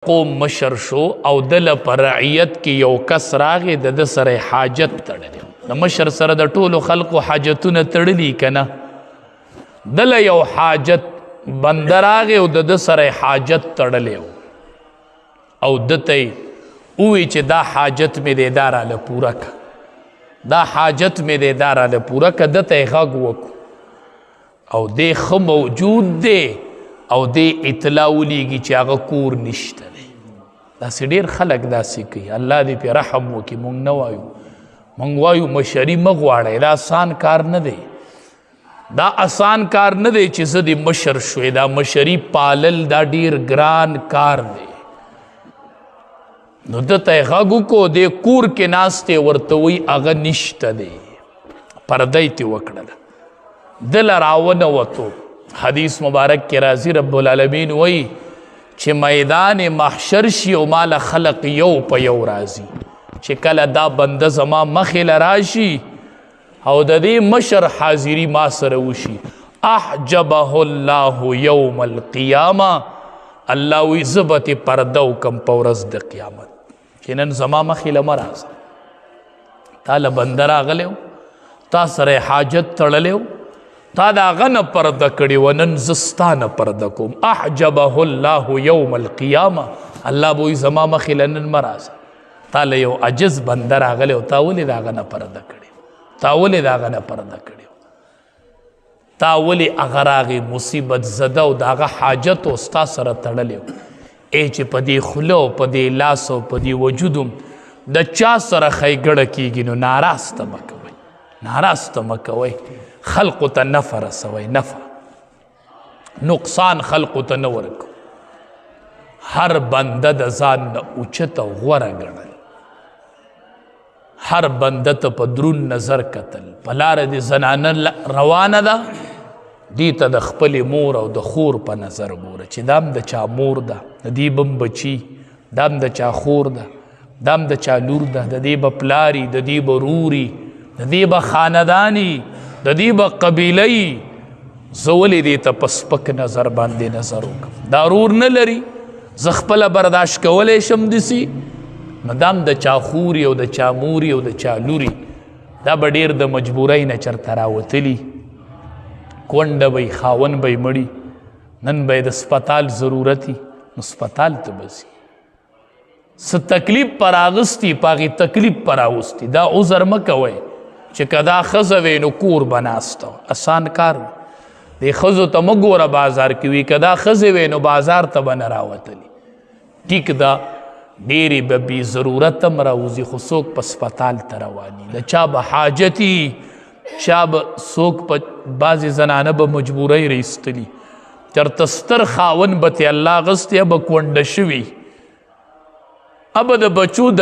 قوم مشر شو او دل پر رعیت کی یو کس راغی د سره حاجت تړلی د مشر سره د ټولو خلقو حاجتونه تړلی کنه دل یو حاجت بندر راغی او د سره حاجت تړلی او دته وی چې دا حاجت می د اداره له پورا ک دا حاجت می د اداره له پورا ک دته غږ وک او د خ موجود دی او د اطلاع ولېږي چې هغه کور نشته دی داسې ډېر خلک داسې کوي الله دې پرې رحم وکړي موږ نه وایو موږ وایو مشري مه غواړئ دا آسان کار نه دی دا آسان کار نه دی چې زه د مشر شوې دا مشري پالل دا ډېر ګران کار دی نو دته یې غږ وکړو دې کور کې ناستې ورته وایي هغه نشته دی پرده یې ترې وکړله دله راونوتو حدیث مبارک کی راضی رب العالمین وی چې میدان محشر شي او مال خلق یو په یو راضی چې کله دا بنده زما مخې له راشي او د دې مشر حاضری ما سره وشي احجبه الله یوم القیامه الله وی زبت پرده وکم په ورځ د قیامت چې نن زما مخې له مه راځه تا له بنده راغلی تا سره حاجت تړلی تا دا غنه پرده کړي و نن زستا نه پرده کوم احجبه الله یوم القیامه الله به وایي زما مخې له نن مه راځه تا له یو عجز بنده راغلی او تا ولې د هغه نه پرده کړې تا ولې د هغه نه پرده کړې تا ولې هغه راغی مصیبت زده او د هغه حاجت او ستا سره تړلی ای چې په دې خوله او په دې لاس او په دې وجود د چا سره ښیګړه کېږي نو ناراسته مه کوئ ناراسته مه کوئ خلقو ته نفع رسوئ نفع نقصان خلقو ته نه ورکو هر بنده د ځان نه اوچت او غوره ګڼل هر بنده ته په دروند نظر کتل په لاره د زنانه روانه ده دې ته د خپلې مور او د خور په نظر ګوره چې دا هم د چا مور ده د دې به هم بچي دا هم د چا خور ده دا هم د چا لور ده د دې به پلاري د دې به روري د دې به خانداني د دې به قبیله‌ای زه ولې دې ته په سپک نظر باندې نظر وکړم دا رور نه لري زه خپله برداشت کولی شم داسې نو دا هم د چا خوري او د چا موري او د چا لوري دا به ډېر د مجبورۍ نه چېرته راوتلي کونډه به یې خاوند به یې مړي نن به یې د سپتال ضرورتي نو سپتال ته به ځي څه تکلیف پر اغوستي په هغې تکلیف پر اغوستي دا عذر مه کوئ چې که دا ښځه وی نو کور به ناسته اسان کار دې ښځو ته مه ګوره بازار کې وي که دا ښځې وی نو بازار ته به نه راوتلي ټیک ده ډېرې به بې ضرورت هم راوځي خو څوک په سپتال ته رواني د چا به حاجتي چا به څوک په بعضې زنانه به مجبورۍ رایستلي چېرته ستر خاوند به ترې الله اغوستی به کونډه شوي به د بچو د